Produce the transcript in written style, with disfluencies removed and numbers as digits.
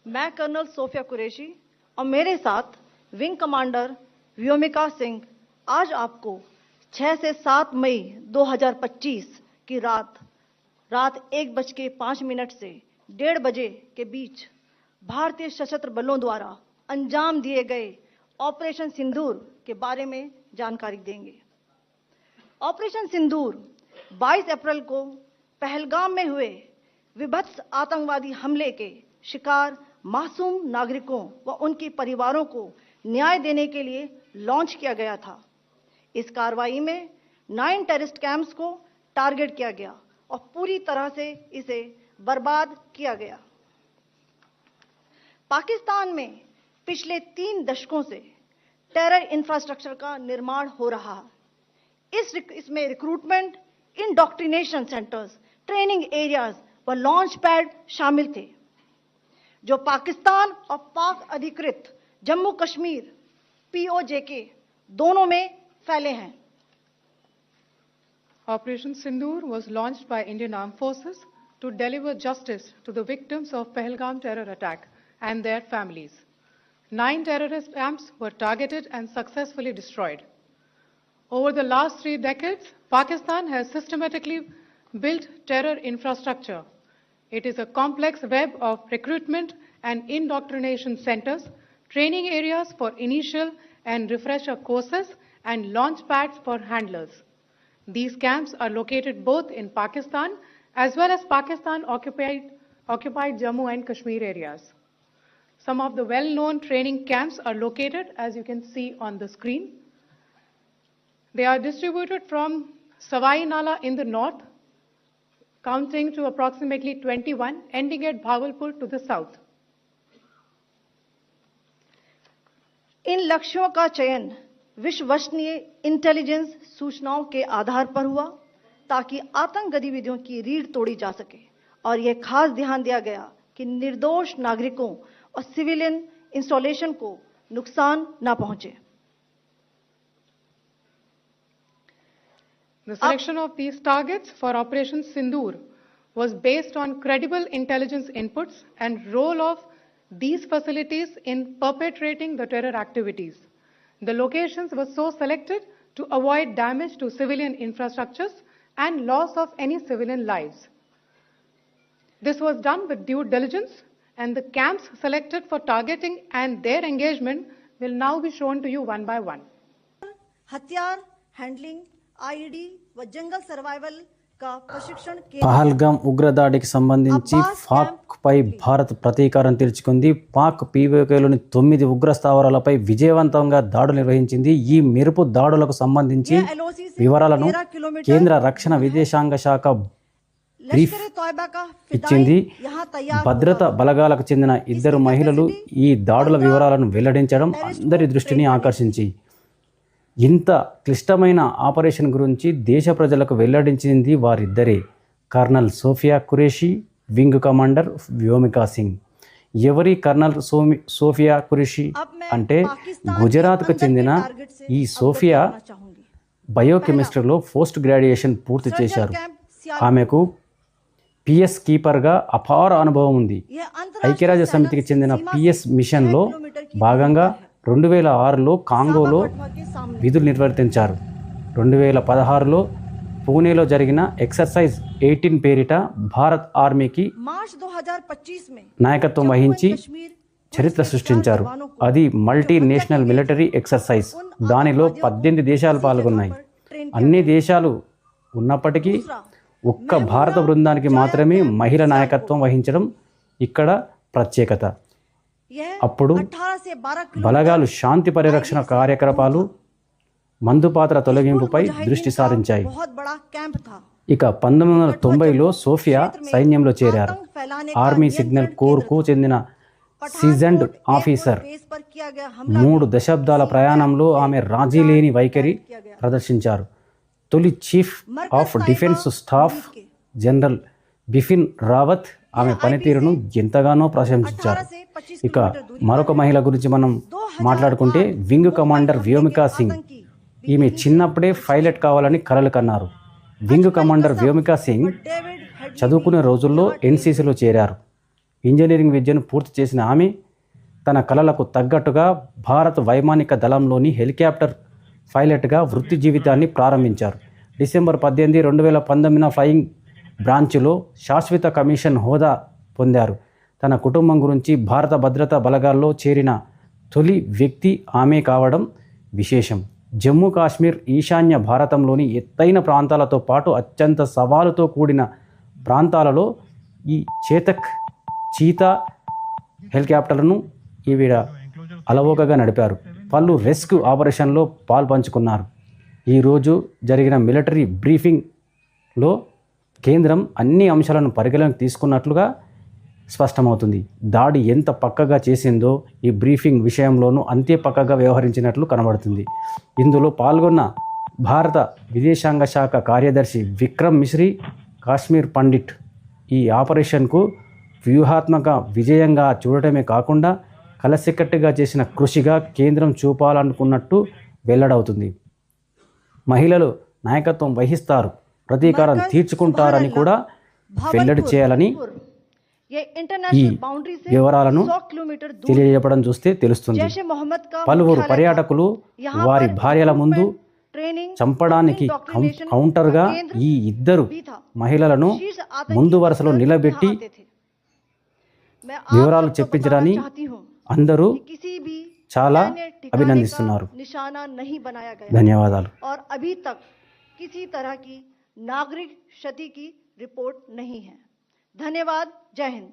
मैं colonel Sophia Qureshi और मेरे साथ विंग कमांडर व्योमिका सिंह आज आपको 6 से 7 मई 2025 की रात 1:05 से 1:30 बजे के बीच भारतीय सशस्त्र बलों द्वारा अंजाम दिए गए ऑपरेशन सिंदूर के बारे में जानकारी देंगे। ऑपरेशन सिंदूर 22 अप्रैल को पहलगाम में हुए विभत्स आतंकवादी हमले के शिकार मासूम नागरिकों व उनके परिवारों को न्याय देने के लिए लॉन्च किया गया था। इस कार्रवाई में 9 टेररिस्ट कैंप्स को टारगेट किया गया और पूरी तरह से इसे बर्बाद किया गया। पाकिस्तान में पिछले 3 दशकों से टेरर इंफ्रास्ट्रक्चर का निर्माण हो रहा है। इसमें recruitment, indoctrination centres, training areas व लॉन्च पैड शामिल थे, जो पाकिस्तान और पाक अधिकृत जम्मू कश्मीर POJK दोनों में फैले हैं। Operation Sindoor was launched by Indian Armed Forces to deliver justice to the victims of Pahalgam terror attack and their families. 9 terrorist camps were targeted and successfully destroyed. Over the last 3 decades, Pakistan has systematically built terror infrastructure. It is a complex web of recruitment and indoctrination centers, training areas for initial and refresher courses, and launch pads for handlers. These camps are located both in Pakistan as well as Pakistan-occupied Jammu and Kashmir areas. Some of the well-known training camps are located, as you can see on the screen. They are distributed from Savai Nala in the north, counting to approximately 21, ending at Bhagalpur to the south. इन लक्ष्यों का चयन विश्वसनीय intelligence सूचनाओं के आधार पर हुआ ताकि आतंक गतिविधियों की रीढ़ तोड़ी जा सके, और यह खास ध्यान दिया गया कि निर्दोष नागरिकों और सिविलियन इंस्टॉलेशन को नुकसान न पहुंचे। The selection of these targets for Operation Sindoor was based on credible intelligence inputs and role of these facilities in perpetrating the terror activities. The locations were so selected to avoid damage to civilian infrastructures and loss of any civilian lives. This was done with due diligence, and the camps selected for targeting and their engagement will now be shown to you one by one. हथियार handling, IED व जंगल survival का प्रशिक्षण పహల్గామ్ ఉగ్రదాడికి సంబంధించి పాక్ పై భారత్ ప్రతీకారం తీర్చుకుంది. పాక్ POKలోని 9 ఉగ్ర స్థావరాలపై విజయవంతంగా దాడులు నిర్వహించింది. ఈ మెరుపు దాడులకు సంబంధించి వివరాలను కేంద్ర రక్షణ విదేశాంగ శాఖ బ్రీఫ్ ఇచ్చింది. భద్రతా బలగాలకు చెందిన 2 మహిళలు ఈ దాడుల వివరాలను వెల్లడించడం అందరి దృష్టిని ఆకర్షించి ఇంత క్లిష్టమైన ఆపరేషన్ గురించి దేశ ప్రజలకు వెల్లడించింది వారిద్దరే, colonel Sofiya Qureshi, wing commander Vyomika Singh. ఎవరి కర్నల్ సోఫియా కురేషి అంటే గుజరాత్కు చెందిన ఈ సోఫియా బయోకెమిస్ట్రీలో పోస్ట్ గ్రాడ్యుయేషన్ పూర్తి చేశారు. ఆమెకు PS కీపర్గా అపార అనుభవం ఉంది. ఐక్యరాజ్య సమితికి చెందిన PS మిషన్లో భాగంగా 2006లో కాంగోలో విధులు నిర్వర్తించారు. 2016లో పూణేలో జరిగిన ఎక్సర్సైజ్ 18 పేరిట భారత్ ఆర్మీకి నాయకత్వం వహించి చరిత్ర సృష్టించారు. అది మల్టీనేషనల్ మిలిటరీ ఎక్సర్సైజ్. దానిలో 18 దేశాలు పాల్గొన్నాయి. అన్ని దేశాలు ఉన్నప్పటికీ ఒక్క భారత బృందానికి మాత్రమే మహిళ నాయకత్వం వహించడం ఇక్కడ ప్రత్యేకత. అప్పుడు బలగాలు శాంతి పరిరక్షణ కార్యకలాపాలు, మందుపాత్ర తొలగింపుపై దృష్టి సారించాయి. ఇక 1990లో సోఫియా సైన్యంలో చేరారు. ఆర్మీ సిగ్నల్ కోర్కు చెందిన సీజన్డ్ ఆఫీసర్. 3 దశాబ్దాల ప్రయాణంలో ఆమె రాజీ లేని వైఖరి ప్రదర్శించారు. తొలి chief of defence staff general Bipin Rawat ఆమె పనితీరును ఎంతగానో ప్రశంసించారు. ఇక మరొక మహిళ గురించి మనం మాట్లాడుకుంటే వింగ్ కమాండర్ వ్యోమికా సింగ్. ఈమె చిన్నప్పుడే పైలట్ కావాలని కలలు కన్నారు. వింగ్ కమాండర్ వ్యోమికా సింగ్ చదువుకునే రోజుల్లో NCCలో చేరారు. ఇంజనీరింగ్ విద్యను పూర్తి చేసిన ఆమె తన కలలకు తగ్గట్టుగా భారత వైమానిక దళంలోని హెలికాప్టర్ పైలట్గా వృత్తి జీవితాన్ని ప్రారంభించారు. డిసెంబర్ 18, 2019 ఫ్లయింగ్ బ్రాంచ్లో శాశ్వత కమిషన్ హోదా పొందారు. తన కుటుంబం గురించి భారత భద్రతా బలగాల్లో చేరిన తొలి వ్యక్తి ఆమె కావడం విశేషం. జమ్మూ కాశ్మీర్ ఈశాన్య భారతంలోని ఎత్తైన ప్రాంతాలతో పాటు అత్యంత సవాలుతో కూడిన ప్రాంతాలలో ఈ చేతక్ చీతా హెలికాప్టర్లను ఈవిడ అలవోకగా నడిపారు. పలు రెస్క్యూ ఆపరేషన్లో పాల్పంచుకున్నారు. ఈరోజు జరిగిన మిలిటరీ బ్రీఫింగ్లో కేంద్రం అన్ని అంశాలను పరిగణలోకి తీసుకున్నట్లుగా స్పష్టమవుతుంది. దాడి ఎంత పక్కగా చేసిందో ఈ బ్రీఫింగ్ విషయంలోనూ అంతే పక్కగా వ్యవహరించినట్లు కనబడుతుంది. ఇందులో పాల్గొన్న భారత విదేశాంగ శాఖ కార్యదర్శి విక్రమ్ మిశ్రీ, కాశ్మీర్ పండిట్ ఈ ఆపరేషన్కు వ్యూహాత్మక విజయంగా చూడటమే కాకుండా కలసికట్టుగా చేసిన కృషిగా కేంద్రం చూపాలనుకున్నట్టు వెల్లడవుతుంది. మహిళలు నాయకత్వం వహిస్తారు, ప్రతీకారం తీర్చుకుంటారని కూడా వెల్లడి చేయాలని ఈ వివరాలను తెలియజెప్పడం చూస్తే తెలుస్తుంది. పలువురు పర్యాటకులు వారి భార్యల ముందు చంపడానికి కౌంటర్గా ఈ ఇద్దరు మహిళలను ముందు వరుసలో నిలబెట్టి వివరాలు చెప్పించడాన్ని అందరూ చాలా అభినందిస్తున్నారు. ధన్యవాదాలు. नागरिक क्षति की रिपोर्ट नहीं है. धन्यवाद. जय हिंद.